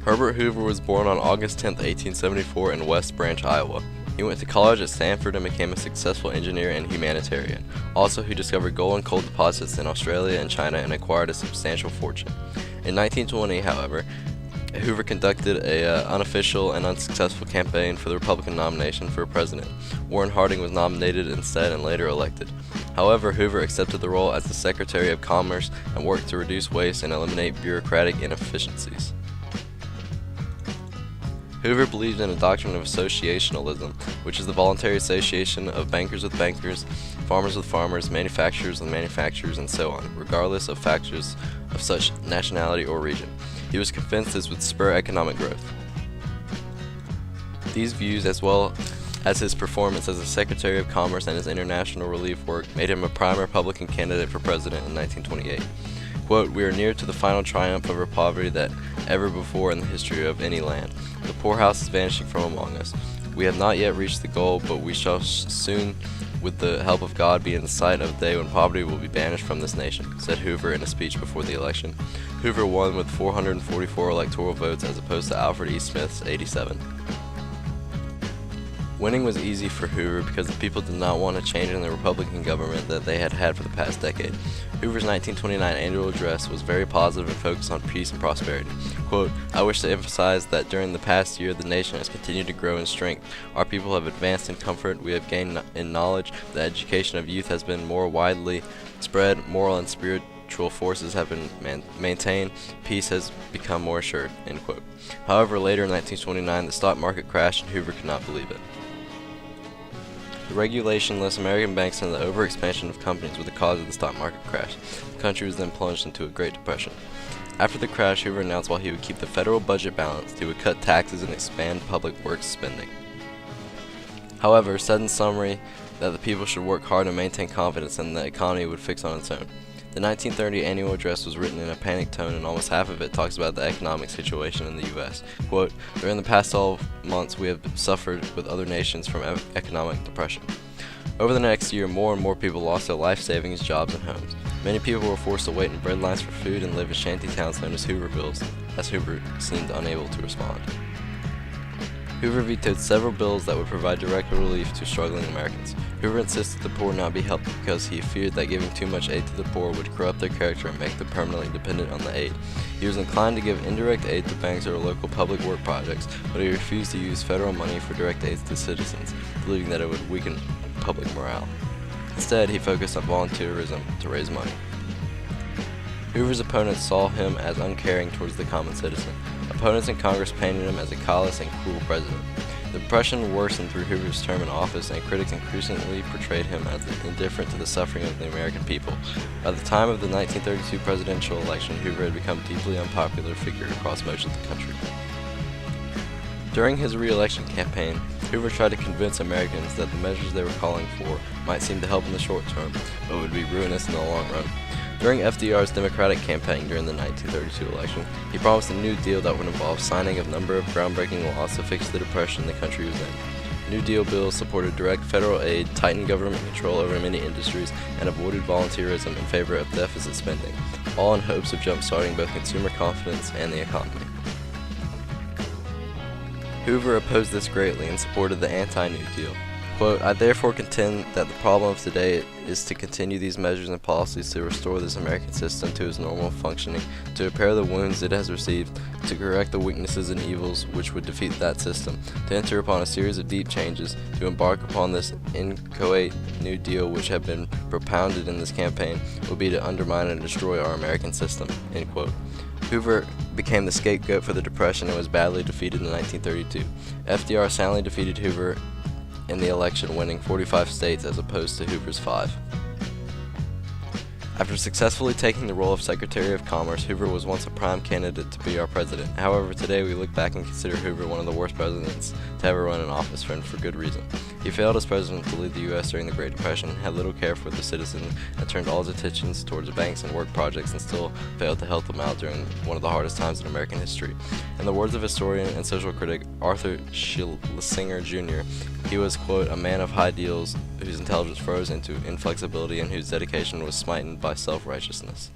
Herbert Hoover was born on August 10, 1874 in West Branch, Iowa. He went to college at Stanford and became a successful engineer and humanitarian. Also, he discovered gold and coal deposits in Australia and China and acquired a substantial fortune. In 1920, however, Hoover conducted an unofficial and unsuccessful campaign for the Republican nomination for president. Warren Harding was nominated instead and later elected. However, Hoover accepted the role as the Secretary of Commerce and worked to reduce waste and eliminate bureaucratic inefficiencies. Hoover believed in a doctrine of associationalism, which is the voluntary association of bankers with bankers, farmers with farmers, manufacturers with manufacturers, and so on, regardless of factors of such nationality or region. He was convinced this would spur economic growth. These views, as well as his performance as a Secretary of Commerce and his international relief work, made him a prime Republican candidate for president in 1928. Quote, "We are near to the final triumph over poverty that ever before in the history of any land. The poorhouse is vanishing from among us. We have not yet reached the goal, but we shall soon, with the help of God, be in sight of the day when poverty will be banished from this nation," said Hoover in a speech before the election. Hoover won with 444 electoral votes as opposed to Alfred E. Smith's 87. Winning was easy for Hoover because the people did not want a change in the Republican government that they had had for the past decade. Hoover's 1929 annual address was very positive and focused on peace and prosperity. Quote, "I wish to emphasize that during the past year the nation has continued to grow in strength. Our people have advanced in comfort, we have gained in knowledge, the education of youth has been more widely spread, moral and spiritual forces have been maintained, peace has become more assured," end quote. However, later in 1929 the stock market crashed and Hoover could not believe it. The regulationless American banks and the overexpansion of companies were the cause of the stock market crash. The country was then plunged into a Great Depression. After the crash, Hoover announced while he would keep the federal budget balanced, he would cut taxes and expand public works spending. However, said in summary that the people should work hard and maintain confidence and the economy would fix on its own. The 1930 annual address was written in a panicked tone and almost half of it talks about the economic situation in the U.S. Quote, "During the past 12 months we have suffered with other nations from economic depression. Over the next year, more and more people lost their life savings, jobs, and homes. Many people were forced to wait in bread lines for food and live in shanty towns known as Hoovervilles, as Hoover seemed unable to respond." Hoover vetoed several bills that would provide direct relief to struggling Americans. Hoover insisted the poor not be helped because he feared that giving too much aid to the poor would corrupt their character and make them permanently dependent on the aid. He was inclined to give indirect aid to banks or local public work projects, but he refused to use federal money for direct aid to citizens, believing that it would weaken public morale. Instead, he focused on volunteerism to raise money. Hoover's opponents saw him as uncaring towards the common citizen. Opponents in Congress painted him as a callous and cruel president. The Depression worsened through Hoover's term in office, and critics increasingly portrayed him as indifferent to the suffering of the American people. By the time of the 1932 presidential election, Hoover had become a deeply unpopular figure across most of the country. During his re-election campaign, Hoover tried to convince Americans that the measures they were calling for might seem to help in the short term, but would be ruinous in the long run. During FDR's Democratic campaign during the 1932 election, he promised a New Deal that would involve signing a number of groundbreaking laws to fix the depression the country was in. New Deal bills supported direct federal aid, tightened government control over many industries, and avoided volunteerism in favor of deficit spending, all in hopes of jump-starting both consumer confidence and the economy. Hoover opposed this greatly and supported the anti-New Deal. Quote, "I therefore contend that the problem of today is to continue these measures and policies to restore this American system to its normal functioning, to repair the wounds it has received, to correct the weaknesses and evils which would defeat that system, to enter upon a series of deep changes, to embark upon this inchoate New Deal which have been propounded in this campaign, would be to undermine and destroy our American system," end quote. Hoover became the scapegoat for the Depression and was badly defeated in 1932. FDR soundly defeated Hoover in the election, winning 45 states as opposed to Hoover's 5. After successfully taking the role of Secretary of Commerce, Hoover was once a prime candidate to be our president. However, today we look back and consider Hoover one of the worst presidents to ever run in office, and for good reason. He failed as president to lead the U.S. during the Great Depression, had little care for the citizens, and turned all his attentions towards banks and work projects, and still failed to help them out during one of the hardest times in American history. In the words of historian and social critic Arthur Schlesinger Jr., he was, quote, "a man of high ideals whose intelligence froze into inflexibility and whose dedication was smitten by self-righteousness."